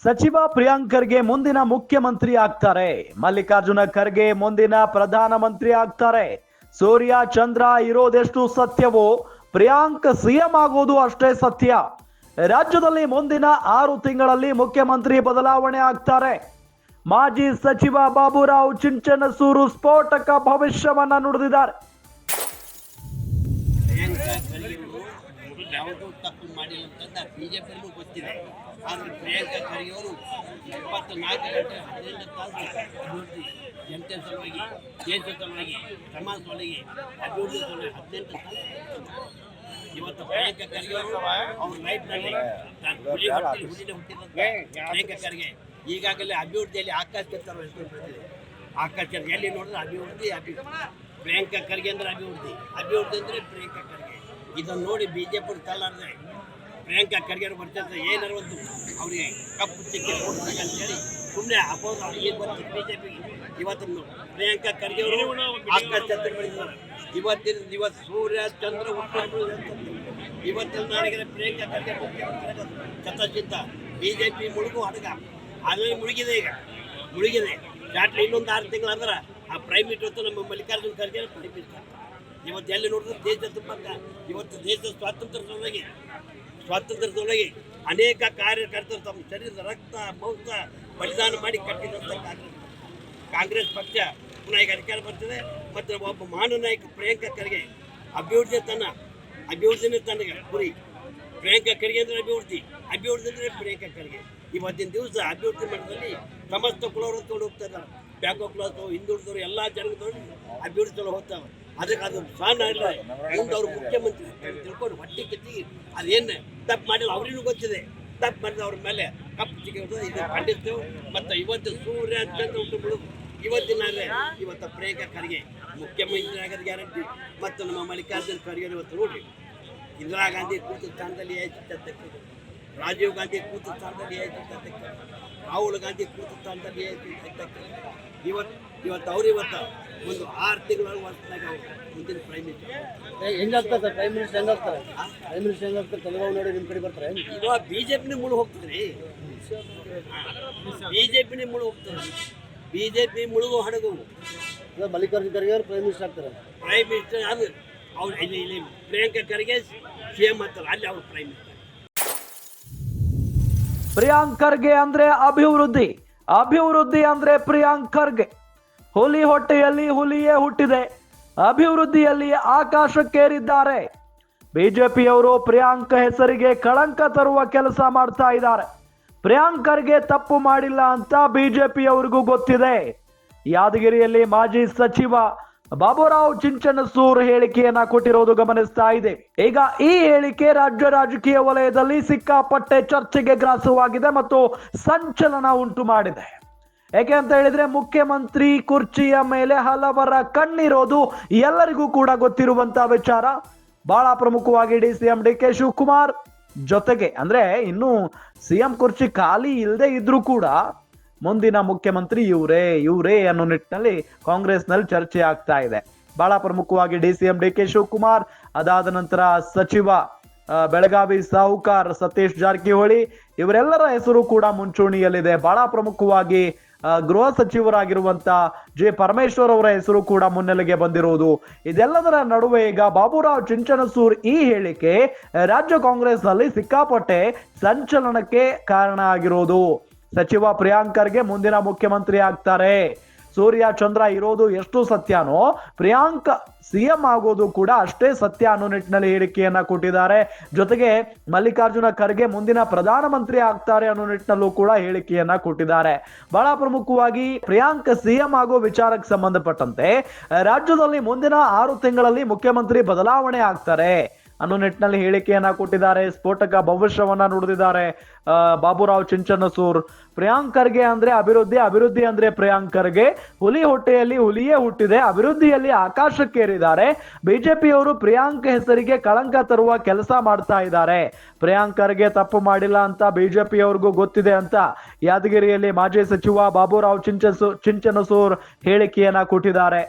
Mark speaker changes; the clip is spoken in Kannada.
Speaker 1: ಸಚಿವ ಪ್ರಿಯಾಂಕ್ ಖರ್ಗೆ ಮುಂದಿನ ಮುಖ್ಯಮಂತ್ರಿ ಆಗ್ತಾರೆ. ಮಲ್ಲಿಕಾರ್ಜುನ ಖರ್ಗೆ ಮುಂದಿನ ಪ್ರಧಾನಮಂತ್ರಿ ಆಗ್ತಾರೆ. ಸೂರ್ಯ ಚಂದ್ರ ಇರೋದೆಷ್ಟು ಸತ್ಯವೋ ಪ್ರಿಯಾಂಕ್ ಸಿಎಂ ಆಗೋದು ಅಷ್ಟೇ ಸತ್ಯ. ರಾಜ್ಯದಲ್ಲಿ ಮುಂದಿನ 6 ತಿಂಗಳಲ್ಲಿ ಮುಖ್ಯಮಂತ್ರಿ ಬದಲಾವಣೆ ಆಗ್ತಾರೆ. ಮಾಜಿ ಸಚಿವ ಬಾಬುರಾವ್ ಚಿಂಚನಸೂರು ಸ್ಫೋಟಕ ಭವಿಷ್ಯವನ್ನ ನುಡಿದಿದ್ದಾರೆ.
Speaker 2: ಯಾವುದೂ ತಪ್ಪು ಮಾಡಿಲ್ಲ ಅಂತ ಬಿಜೆಪಿಯಲ್ಲೂ ಗೊತ್ತಿದೆ. ಆದರೆ ಪ್ರಿಯಾಂಕಾ ಖರ್ಗೆ ಅವರು 24 ಗಂಟೆ 18 ತಾಸು ಅಭಿವೃದ್ಧಿ, ಜನತೆ ಸಲುವಾಗಿ, ದೇಶದ ಸಲುವಾಗಿ, ಸಮಾಜ ಸಲುವಾಗಿ, ಅಭಿವೃದ್ಧಿ ಸಲುವಾಗಿ 18 ತಾಸು. ಇವತ್ತು ಪ್ರಿಯಾಂಕಾ ಖರ್ಗೆ ಅವರು ಅವ್ರ ಲೈಫ್ನಲ್ಲಿ ಹುಟ್ಟಿದಂಥ ಪ್ರಿಯಾಂಕಾ ಖರ್ಗೆ ಈಗಾಗಲೇ ಅಭಿವೃದ್ಧಿಯಲ್ಲಿ ಆಕಾಶ ಛತ್ರ ಬೆಳೆದಿದೆ. ಆಕಾಶ ಛತ್ರ ಎಲ್ಲಿ ನೋಡಿದ್ರೆ ಅಭಿವೃದ್ಧಿ. ಪ್ರಿಯಾಂಕಾ ಖರ್ಗೆ ಅಂದ್ರೆ ಅಭಿವೃದ್ಧಿ ಅಂದರೆ ಪ್ರಿಯಾಂಕಾ ಖರ್ಗೆ. ಇದನ್ನು ನೋಡಿ ಬಿಜೆಪಿ ತಳ್ಳಾರ್ದೆ ಪ್ರಿಯಾಂಕಾ ಖರ್ಗೆ ಬರ್ತಿರ್ತಾರೆ. ಏನಾರು ಒಂದು ಅವರಿಗೆ ಕಪ್ಪು ಚಿಕ್ಕೆ ಕೊಡ್ತಾರೆ ಅಂತೇಳಿ ಸುಮ್ಮನೆ ಅಪೋಸ್ ಅವ್ರಿಗೆ ಬರ್ತಾರೆ ಬಿಜೆಪಿಗೆ. ಇವತ್ತು ಪ್ರಿಯಾಂಕಾ ಖರ್ಗೆ ಅವರು ಆಕಾಶ ಛತ್ರ ಬೆಳೆದಿದ್ದಾರೆ. ಇವತ್ತು ಸೂರ್ಯ ಚಂದ್ರ ಇವತ್ತಿನ ನಾಡಿಗೆ ಪ್ರಿಯಾಂಕಾ ಖರ್ಗೆ ಮುಖ್ಯಮಂತ್ರಿ ಚತಚಿತ್ತ. ಬಿಜೆಪಿ ಮುಳುಗು ಹಡಗ ಅದರಲ್ಲಿ ಮುಳುಗಿದೆ. ಚಾಟ್ಲಿ ಇನ್ನೊಂದು 6 ತಿಂಗಳು ಅಂದ್ರೆ ಆ ಪ್ರೈಮ್ ಮಿನಿಸ್ಟರ್ ನಮ್ಮ ಮಲ್ಲಿಕಾರ್ಜುನ ಖರ್ಗೆ ಪ್ರೈಮ್ ಮಿನಿಸ್ಟರ್. ಇವತ್ತು ಎಲ್ಲಿ ನೋಡಿದ್ರೆ ದೇಶದ ತುಂಬ ಇವತ್ತು ದೇಶದ ಸ್ವಾತಂತ್ರ್ಯದೊಳಗೆ ಅನೇಕ ಕಾರ್ಯಕರ್ತರು ತಮ್ಮ ಶರೀರದ ರಕ್ತ ಮಾಂಸ ಬಲಿದಾನ ಮಾಡಿ ಕಟ್ಟಿದಂಥ ಕಾಂಗ್ರೆಸ್ ಪಕ್ಷ ಪುನಃ ಈಗ ಅಧಿಕಾರ ಬರ್ತದೆ. ಮತ್ತು ಒಬ್ಬ ಮಹಾನ್ ನಾಯಕ ಪ್ರಿಯಾಂಕಾ ಖರ್ಗೆ ಅಭಿವೃದ್ಧಿನೇ ತನಗೆ ಗುರಿ. ಪ್ರಿಯಾಂಕಾ ಖರ್ಗೆ ಅಂದರೆ ಅಭಿವೃದ್ಧಿ ಅಂದರೆ ಪ್ರಿಯಾಂಕಾ ಖರ್ಗೆ. ಇವತ್ತಿನ ದಿವಸ ಅಭಿವೃದ್ಧಿ ಮಟ್ಟದಲ್ಲಿ ಸಮಸ್ತ ಕುಲವರು ತೊಗೊಂಡು ಹೋಗ್ತಾರೆ. ಬ್ಯಾಕೋ ಕ್ಲಾಸು, ಹಿಂದುಳಿದವರು ಎಲ್ಲ ಜನಗಳು ಅಭಿವೃದ್ಧಿ ತೊಗೊಂಡು ಹೋಗ್ತಾರೆ. ಅದಕ್ಕೆ ಅದು ಸಣ್ಣ ಇಲ್ಲ. ಮುಂದೆ ಅವರು ಮುಖ್ಯಮಂತ್ರಿ ತಿಳ್ಕೊಂಡು ಹೊಟ್ಟೆ ಕಿತ್ತಿ ಅದೇನು ತಪ್ಪು ಮಾಡಿಲ್ಲ ಅವರಿಗೂ ಗೊತ್ತಿದೆ. ತಪ್ಪು ಮಾಡಿದ ಅವ್ರ ಮೇಲೆ ಕಪ್ಪು ಚಿಕ್ಕ ಇದು ಖಂಡಿಸ್ತೇವೆ. ಮತ್ತು ಇವತ್ತು ಸೂರ್ಯ ಚಂದ್ರ ಉಂಟು ಬಿಡೋದು ಇವತ್ತು ಪ್ರಿಯಾಂಕಾ ಖರ್ಗೆ ಮುಖ್ಯಮಂತ್ರಿ ಆಗೋದು ಗ್ಯಾರಂಟಿ. ಮತ್ತು ನಮ್ಮ ಮಲ್ಲಿಕಾರ್ಜುನ ಖರ್ಗೆ ಇವತ್ತು ನೋಡ್ರಿ, ಇಂದಿರಾ ಗಾಂಧಿ ಕೂತು ಸ್ಥಾನದಲ್ಲಿ ಏಜೆಂಟಕ್ಕೆ, ರಾಜೀವ್ ಗಾಂಧಿ ಕೂತು ಸ್ಥಾನದಲ್ಲಿ ಏಜೆಂಟಕ್ಕೆ, ರಾಹುಲ್ ಗಾಂಧಿ ಕೂತು ಸ್ಥಾನದಲ್ಲಿ ಏಜೆಂಟಕ್ಕೆ. ಇವತ್ತು ಅವ್ರು ಒಂದು 6 ತಿಂಗಳ ವರ್ಷದಾಗ ಮುಂದಿನ ಪ್ರೈಮ್ ಮಿನಿಸ್ಟರ್
Speaker 3: ಹೆಂಗಾಗ್ತಾರೆ ಸರ್? ಪ್ರೈಮ್ ಮಿನಿಸ್ಟರ್ ಹೆಂಗಾಗ್ತಾರೆ? ತೆಲುಗು ನೋಡಿ ನಿಮ್ಮ ಕಡೆ ಬರ್ತಾರೆ.
Speaker 2: ಇವಾಗ ಬಿಜೆಪಿನೇ ಮುಳು ಹೋಗ್ತದೆ. ಬಿಜೆಪಿ ಮುಳುಗು ಹಡಗು.
Speaker 3: ಮಲ್ಲಿಕಾರ್ಜುನ ಖರ್ಗೆ ಅವರು ಪ್ರೈಮ್ ಮಿನಿಸ್ಟರ್ ಆಗ್ತಾರೆ.
Speaker 2: ಪ್ರೈಮ್ ಮಿನಿಸ್ಟರ್ ಅದು ಅವ್ರು ಇಲ್ಲಿ ಪ್ರಿಯಾಂಕಾ ಖರ್ಗೆ ಸಿಎಂ ಅಂತಾರೆ, ಅಲ್ಲಿ ಅವ್ರು ಪ್ರೈಮ್ ಮಿನಿಸ್ಟರ್.
Speaker 1: ಪ್ರಿಯಾಂಕ್ ಖರ್ಗೆ ಅಂದ್ರೆ ಅಭಿವೃದ್ಧಿ ಅಂದ್ರೆ ಪ್ರಿಯಾಂಕ್ ಖರ್ಗೆ. ಹುಲಿ ಹೊಟ್ಟೆಯಲ್ಲಿ ಹುಲಿಯೇ ಹುಟ್ಟಿದೆ. ಅಭಿವೃದ್ಧಿಯಲ್ಲಿ ಆಕಾಶಕ್ಕೇರಿದ್ದಾರೆ. ಬಿಜೆಪಿಯವರು ಪ್ರಿಯಾಂಕ್ ಹೆಸರಿಗೆ ಕಳಂಕ ತರುವ ಕೆಲಸ ಮಾಡ್ತಾ ಇದ್ದಾರೆ. ಪ್ರಿಯಾಂಕ್ ಖರ್ಗೆ ತಪ್ಪು ಮಾಡಿಲ್ಲ ಅಂತ ಬಿಜೆಪಿಯವರಿಗೂ ಗೊತ್ತಿದೆ. ಯಾದಗಿರಿಯಲ್ಲಿ ಮಾಜಿ ಸಚಿವ ಬಾಬುರಾವ್ ಚಿಂಚನಸೂರ್ ಹೇಳಿಕೆಯನ್ನ ಕೊಟ್ಟಿರೋದು ಗಮನಿಸ್ತಾ ಇದೆ. ಈಗ ಈ ಹೇಳಿಕೆ ರಾಜ್ಯ ರಾಜಕೀಯ ವಲಯದಲ್ಲಿ ಸಿಕ್ಕಾಪಟ್ಟೆ ಚರ್ಚೆಗೆ ಗ್ರಾಸವಾಗಿದೆ ಮತ್ತು ಸಂಚಲನ ಉಂಟು ಮಾಡಿದೆ. ಯಾಕೆ ಅಂತ ಹೇಳಿದ್ರೆ ಮುಖ್ಯಮಂತ್ರಿ ಕುರ್ಚಿಯ ಮೇಲೆ ಹಲವರ ಕಣ್ಣಿರೋದು ಎಲ್ಲರಿಗೂ ಕೂಡ ಗೊತ್ತಿರುವಂತಹ ವಿಚಾರ. ಬಹಳ ಪ್ರಮುಖವಾಗಿ ಡಿಸಿಎಂ ಡಿಕೆ ಶಿವಕುಮಾರ್ ಜೊತೆಗೆ ಅಂದ್ರೆ ಇನ್ನು ಸಿಎಂ ಕುರ್ಚಿ ಖಾಲಿ ಇಲ್ಲದೆ ಇದ್ರೂ ಕೂಡ ಮುಂದಿನ ಮುಖ್ಯಮಂತ್ರಿ ಇವರೇ ಅನ್ನೋ ನಿಟ್ಟಿನಲ್ಲಿ ಕಾಂಗ್ರೆಸ್ನಲ್ಲಿ ಚರ್ಚೆ ಆಗ್ತಾ ಇದೆ. ಬಹಳ ಪ್ರಮುಖವಾಗಿ ಡಿಸಿಎಂ ಡಿಕೆ ಶಿವಕುಮಾರ್, ಅದಾದ ನಂತರ ಸಚಿವ ಬೆಳಗಾವಿ ಸಾಹುಕಾರ್ ಸತೀಶ್ ಜಾರಕಿಹೊಳಿ, ಇವರೆಲ್ಲರ ಹೆಸರು ಕೂಡ ಮುಂಚೂಣಿಯಲ್ಲಿದೆ. ಬಹಳ ಪ್ರಮುಖವಾಗಿ ಗೃಹ ಸಚಿವರಾಗಿರುವಂತ ಜೆ ಪರಮೇಶ್ವರ್ ಅವರ ಹೆಸರು ಕೂಡ ಮುನ್ನೆಲೆಗೆ ಬಂದಿರುವುದು. ಇದೆಲ್ಲದರ ನಡುವೆ ಈಗ ಬಾಬುರಾವ್ ಚಿಂಚನಸೂರ್ ಈ ಹೇಳಿಕೆ ರಾಜ್ಯ ಕಾಂಗ್ರೆಸ್ ನಲ್ಲಿ ಸಿಕ್ಕಾಪಟ್ಟೆ ಸಂಚಲನಕ್ಕೆ ಕಾರಣ ಆಗಿರೋದು. ಸಚಿವ ಪ್ರಿಯಾಂಕ್ ಖರ್ಗೆ ಮುಂದಿನ ಮುಖ್ಯಮಂತ್ರಿ ಆಗ್ತಾರೆ. ಸೂರ್ಯ ಚಂದ್ರ ಇರೋದು ಎಷ್ಟು ಸತ್ಯನೋ ಪ್ರಿಯಾಂಕ್ ಸಿಎಂ ಆಗೋದು ಕೂಡ ಅಷ್ಟೇ ಸತ್ಯ ಅನ್ನೋ ನಿಟ್ಟಿನಲ್ಲಿ ಹೇಳಿಕೆಯನ್ನ ಕೊಟ್ಟಿದ್ದಾರೆ. ಜೊತೆಗೆ ಮಲ್ಲಿಕಾರ್ಜುನ ಖರ್ಗೆ ಮುಂದಿನ ಪ್ರಧಾನಮಂತ್ರಿ ಆಗ್ತಾರೆ ಅನ್ನೋ ನಿಟ್ಟಿನಲ್ಲೂ ಕೂಡ ಹೇಳಿಕೆಯನ್ನ ಕೊಟ್ಟಿದ್ದಾರೆ. ಬಹಳ ಪ್ರಮುಖವಾಗಿ ಪ್ರಿಯಾಂಕ್ ಸಿಎಂ ಆಗೋ ವಿಚಾರಕ್ಕೆ ಸಂಬಂಧಪಟ್ಟಂತೆ ರಾಜ್ಯದಲ್ಲಿ ಮುಂದಿನ 6 ತಿಂಗಳಲ್ಲಿ ಮುಖ್ಯಮಂತ್ರಿ ಬದಲಾವಣೆ ಆಗ್ತಾರೆ ಅನ್ನೋ ನಿಟ್ಟಿನಲ್ಲಿ ಹೇಳಿಕೆಯನ್ನ ಕೊಟ್ಟಿದ್ದಾರೆ. ಸ್ಫೋಟಕ ಭವಿಷ್ಯವನ್ನ ನುಡಿದಿದ್ದಾರೆ ಬಾಬುರಾವ್ ಚಿಂಚನಸೂರ್. ಪ್ರಿಯಾಂಕ್ ಖರ್ಗೆ ಅಂದ್ರೆ ಅಭಿವೃದ್ಧಿ ಅಂದ್ರೆ ಪ್ರಿಯಾಂಕ್ ಖರ್ಗೆ ಹುಲಿ ಹೊಟ್ಟೆಯಲ್ಲಿ ಹುಲಿಯೇ ಹುಟ್ಟಿದೆ. ಅಭಿವೃದ್ಧಿಯಲ್ಲಿ ಆಕಾಶಕ್ಕೇರಿದ್ದಾರೆ. ಬಿಜೆಪಿಯವರು ಪ್ರಿಯಾಂಕ್ ಹೆಸರಿಗೆ ಕಳಂಕ ತರುವ ಕೆಲಸ ಮಾಡ್ತಾ ಇದ್ದಾರೆ. ಪ್ರಿಯಾಂಕ್ ಖರ್ಗೆ ತಪ್ಪು ಮಾಡಿಲ್ಲ ಅಂತ ಬಿಜೆಪಿಯವ್ರಿಗೂ ಗೊತ್ತಿದೆ ಅಂತ ಯಾದಗಿರಿಯಲ್ಲಿ ಮಾಜಿ ಸಚಿವ ಬಾಬುರಾವ್ ಚಿಂಚನಸೂರ್ ಹೇಳಿಕೆಯನ್ನ ಕೊಟ್ಟಿದ್ದಾರೆ.